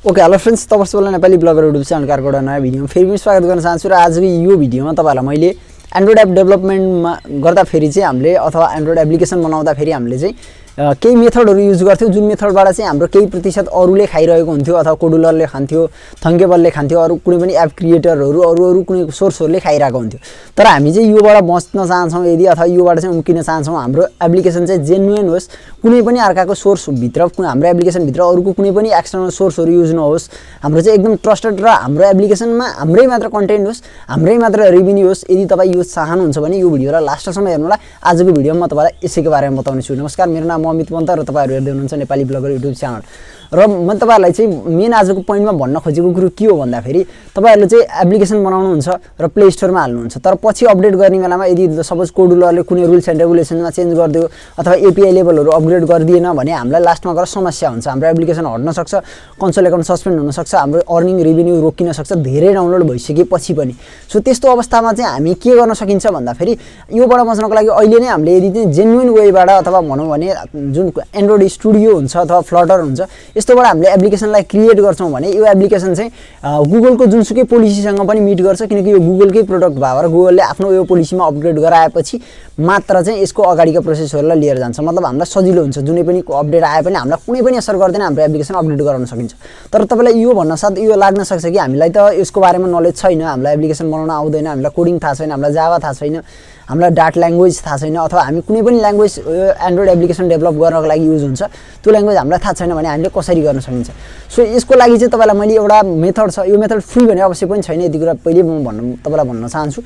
Okay hello friends, तपाईहरुलाई Nepali bagger YouTube च्यानलको एउटा नयाँ भिडियोमा फेरि पनि स्वागत गर्न चाहन्छु। र आजको यो भिडियोमा तपाईहरुलाई मैले एन्ड्रोइड एप डेभलपमेन्टमा गर्दा फेरि चाहिँ हामीले अथवा एन्ड्रोइड एप्लिकेसन बनाउँदा फेरि हामीले चाहिँ केही मेथडहरु युज गर्थ्यौ, जुन मेथडबाट चाहिँ हाम्रो केही प्रतिशत अरूले खाइरहेको हुन्थ्यो अथवा कोडुलरले खान्थ्यो, थङ्केबलले खान्थ्यो, अरु कुनै पनि एप क्रिएटरहरु अरु कुनै सोर्सहरुले खाइरहेको हुन्थ्यो। तर हामी चाहिँ योबाट बच्न चाहन्छौं यदि अथवा योबाट चाहिँ उम्किन चाहन्छौं, हाम्रो एप्लिकेसन चाहिँ जेन्युइन होस्, कुनै पनि अर्काको सोर्स भित्र हाम्रो एप्लिकेसन भित्र अरूको कुनै पनि एक्सटर्नल सोर्सहरु युज नहोस्, हाम्रो चाहिँ एकदम ट्रस्टेड र हाम्रो एप्लिकेसनमा हाम्रै मात्र कन्टेन्ट होस्, हाम्रै मात्र रेभिन्यू होस्। यदि तपाई यो चाहनुहुन्छ भने यो भिडियोलाई लास्टसम्म हेर्नु होला। आजको भिडियोमा म तपाईलाई यसैको बारेमा बताउने छु। नमस्कार, मेरो नाम अमित पन्ता र तपाईहरु हेर्दै हुनुहुन्छ नेपाली ब्लगर युट्युब च्यानल। र म तपाईहरुलाई चाहिँ मेन आजको पोइन्टमा भन्न खोजेको कुरो के हो भन्दा फेरि तपाईहरुले चाहिँ एप्लिकेसन बनाउनुहुन्छ र प्ले स्टोरमा हाल्नुहुन्छ, तर पछि अपडेट गर्ने बेलामा यदि सपोज कोडुलरले कुनै रुल्स एन्ड रेगुलेसनमा चेन्ज गर्दियो अथवा एपीआई लेभलहरु अपग्रेड गरिदिएन भने हामीलाई लास्टमा गएर समस्या हुन्छ। हाम्रो एप्लिकेसन हट्न सक्छ, कन्सोल अकाउन्ट सस्पेन्ड हुन सक्छ, हाम्रो अर्निङ रेभिन्यू रोकिन सक्छ धेरै डाउनलोड भइसकेपछि पनि। सो त्यस्तो अवस्थामा चाहिँ हामी के गर्न सकिन्छ भन्दा फेरि योबाट बच्नको लागि अहिले नै हामीले यदि चाहिँ जेन्युइन वेबाट अथवा भनौं भने जुन एन्ड्रोइड स्टुडियो हुन्छ अथवा फ्लटर हुन्छ यस्तोबाट हामीले एप्लिकेसनलाई क्रिएट गर्छौं भने यो एप्लिकेसन चाहिँ गुगलको जुनसुकै पोलिसीसँग पनि मिट गर्छ, किनकि यो गुगलकै प्रोडक्ट भएर गुगलले आफ्नो यो पोलिसीमा अपग्रेड गराएपछि मात्र चाहिँ यसको अगाडिका प्रोसेसहरुलाई लिएर जान्छ। मतलब हामीलाई सजिलो हुन्छ, जुनै पनि अपडेट आए पनि हामीलाई कुनै पनि असर गर्दैन, हाम्रो एप्लिकेसन अपडेट गराउन सकिन्छ। तर तपाईलाई यो भन्न साथ यो लाग्न सक्छ कि हामीलाई त यसको बारेमा नलेज छैन, हामीलाई एप्लिकेसन बनाउन आउँदैन, हामीलाई कोडिङ थाहा छैन, हामीलाई जावा थाहा छैन, हामीलाई डाट ल्याङ्ग्वेज थाहा छैन, अथवा हामी कुनै पनि ल्याङ्ग्वेज एन्ड्रोइड एप्लिकेसन डेभलप गर्नको लागि युज हुन्छ त्यो ल्याङ्ग्वेज हामीलाई थाहा छैन भने हामीले कसरी गर्न सकिन्छ। सो यसको लागि चाहिँ तपाईलाई मैले एउटा मेथड छ, यो मेथड फ्री भने अवश्य पनि छैन, यति कुरा पहिले म तपाईलाई भन्न चाहन्छु।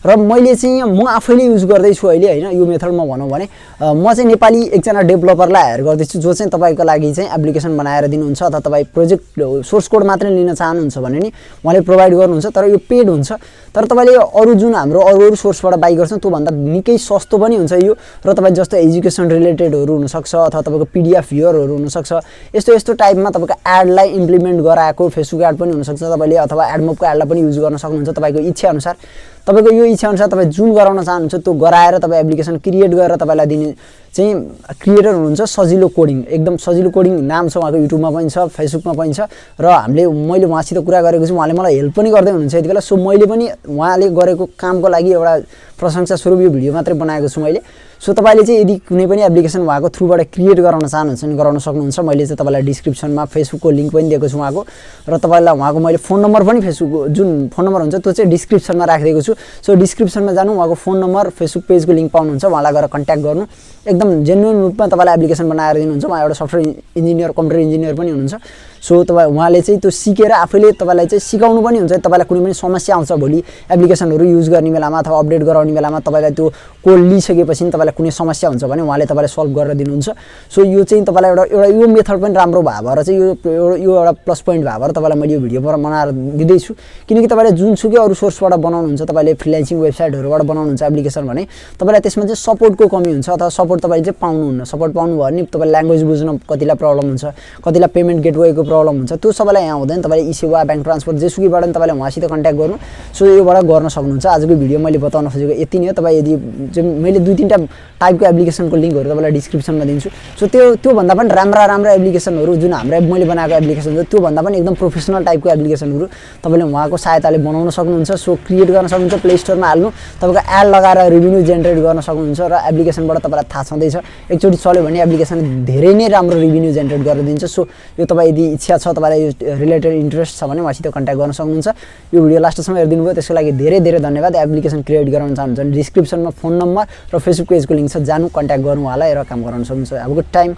र मैले चाहिँ म आफैले युज गर्दै छु अहिले हैन। यो मेथड म भनौं भने म चाहिँ नेपाली एकजना डेभलपरलाई हायर गर्दै छु, जो चाहिँ तपाईको लागि चाहिँ एप्लिकेसन बनाएर दिनुहुन्छ अथवा तपाई प्रोजेक्ट सोर्स कोड मात्र लिन चाहनुहुन्छ भने नि उहाँले प्रोवाइड गर्नुहुन्छ, तर यो पेड हुन्छ। तर तपाईले अरु जुन हाम्रो अरु सोर्सबाट बाइ गर्छौं त्यो भन्दा निकै सस्तो पनि हुन्छ यो। र तपाई जस्तो एजुकेसन रिलेटेडहरु हुन सक्छ अथवा तपाईको पीडीएफ भ्युअरहरु हुन सक्छ, यस्तो टाइपमा तपाईको एडलाई इम्प्लिमेन्ट गराएको फेसबुक एड पनि हुन सक्छ तपाईले, अथवा एडमोबको एडलाई पनि युज गर्न सक्नुहुन्छ तपाईको इच्छा अनुसार। तपाईको यो इच्छा अनुसार तपाई जुन गराउन चाहनुहुन्छ त्यो गराएर तपाई एप्लिकेसन क्रिएट गरेर तपाईलाई दिने चाहिँ क्रिएटर हुनुहुन्छ। सजिलो कोडिङ, एकदम सजिलो कोडिङ नाम छ उहाँको, युट्युबमा पनि छ, फेसबुकमा पनि छ। र मैले उहाँसित कुरा गरेको छु, उहाँले मलाई हेल्प पनि गर्दै हुनुहुन्छ यतिबेला। सो मैले पनि उहाँले गरेको कामको लागि एउटा प्रशंसा स्वरूप यो भिडियो मात्रै बनाएको छु मैले। सो तपाईले चाहिँ यदि कुनै पनि एप्लिकेसन उहाँको थ्रुबाट क्रिएट गराउन चाहनुहुन्छ भने गराउन सक्नुहुन्छ। मैले चाहिँ तपाईलाई डिस्क्रिप्सनमा फेसबुकको लिंक पनि दिएको छु उहाँको, र तपाईलाई उहाँको मैले फोन नम्बर पनि फेसबुक जुन फोन नम्बर हुन्छ त्यो चाहिँ डिस्क्रिप्सनमा राखिदिएको छु। सो डिस्क्रिप्सनमा जानु, उहाँको फोन नम्बर फेसबुक पेजको लिंक पाउनुहुन्छ, उहाँलाई गएर कन्ट्याक्ट गर्नु। एकदम जेन्युइन रूपमा तपाईलाई एप्लिकेसन बनाएर दिनुहुन्छ। उहाँ एउटा सफ्टवेयर इन्जिनियर, कम्प्युटर इन्जिनियर पनि हुनुहुन्छ। सो उहाँले चाहिँ त्यो सिकेर आफैले तपाईलाई चाहिँ सिकाउनु पनि हुन्छ। तपाईलाई कुनै पनि समस्या आउँछ भोलि एप्लिकेसनहरु युज गर्ने बेलामा अथवा अपडेट गराउने बेलामा तपाईलाई त्यो कोड लिइसकेपछि तपाईलाई कुनै समस्या हुन्छ भने उहाँले तपाईलाई सल्भ गरेर दिनुहुन्छ। सो यो चाहिँ तपाईलाई एउटा यो मेथड पनि राम्रो भएर चाहिँ यो एउटा प्लस पोइन्ट भएर तपाईलाई मैले यो भिडियो बनाएर दिदै छु। किनकि तपाईले जुनसुकै अरु सोर्सबाट बनाउनुहुन्छ, तपाईले फ्रीलान्सिङ वेबसाइटहरुबाट बनाउनुहुन्छ एप्लिकेसन भने तपाईलाई त्यसमा चाहिँ सपोर्टको कमी हुन्छ, अथवा सपोर्ट तपाईले चाहिँ पाउनुहुन्न। सपोर्ट पाउनु भयो भने तपाईले ल्याङ्ग्वेज बुझ्न कतिलाई प्रब्लम हुन्छ, कतिलाई पेमेन्ट गेटवेको प्रब्लम हुन्छ, त्यो सबैलाई यहाँ हुँदैन। तपाईले ई-सेवा, बैंक ट्रान्सफर जेसुकैबाट पनि तपाईले उहाँसित कन्ट्याक्ट गर्नु। सो योबाट गर्न सक्नुहुन्छ। आजको भिडियो मैले बताउन खोजेको यति नै हो। तपाई यदि मैले 2-3टा टाइपको एप्लिकेसनको लिंकहरु तपाईलाई डिस्क्रिप्सनमा दिन्छु। सो त्यो भन्दा पनि राम्रा एप्लिकेसनहरु जुन हाम्रो मैले बनाएको एप्लिकेसन हो त्यो भन्दा पनि एकदम प्रोफेसनल टाइपको एप्लिकेसनहरु तपाईले उहाँको सहायताले बनाउन सक्नुहुन्छ। सो क्रिएट गर्न सक्नुहुन्छ, प्ले स्टोरमा हाल्नु, तपाईको एड लगाएर रेभिन्यू जेनेरेट गर्न सक्नुहुन्छ। र एप्लिकेसनबाट तपाईलाई थाहा छँदैछ एकचोटी चल्यो भने एप्लिकेसन धेरै नै राम्रो रेभिन्यू जेनेरेट गरेर दिन्छ। सो यो तपाई यदि इच्छा छ, तपाईलाई यो रिलेटेड इन्ट्रेस्ट छ भने उहाँसित कन्ट्याक्ट गर्न सक्नुहुन्छ। यो भिडियो लास्टसम्म हेरिदिनु भयो त्यसको लागि धेरै धन्यवाद। एप्लिकेसन क्रिएट गराउन चाहनुहुन्छ भने डिस्क्रिप्सनमा फोन नम्बर र फेसबुक पेजको लिंक छ, जानु कन्ट्याक्ट गर्नु उहाँलाई र काम गराउन सक्नुहुन्छ। अब गुड टाइम,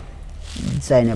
जय नेपाल।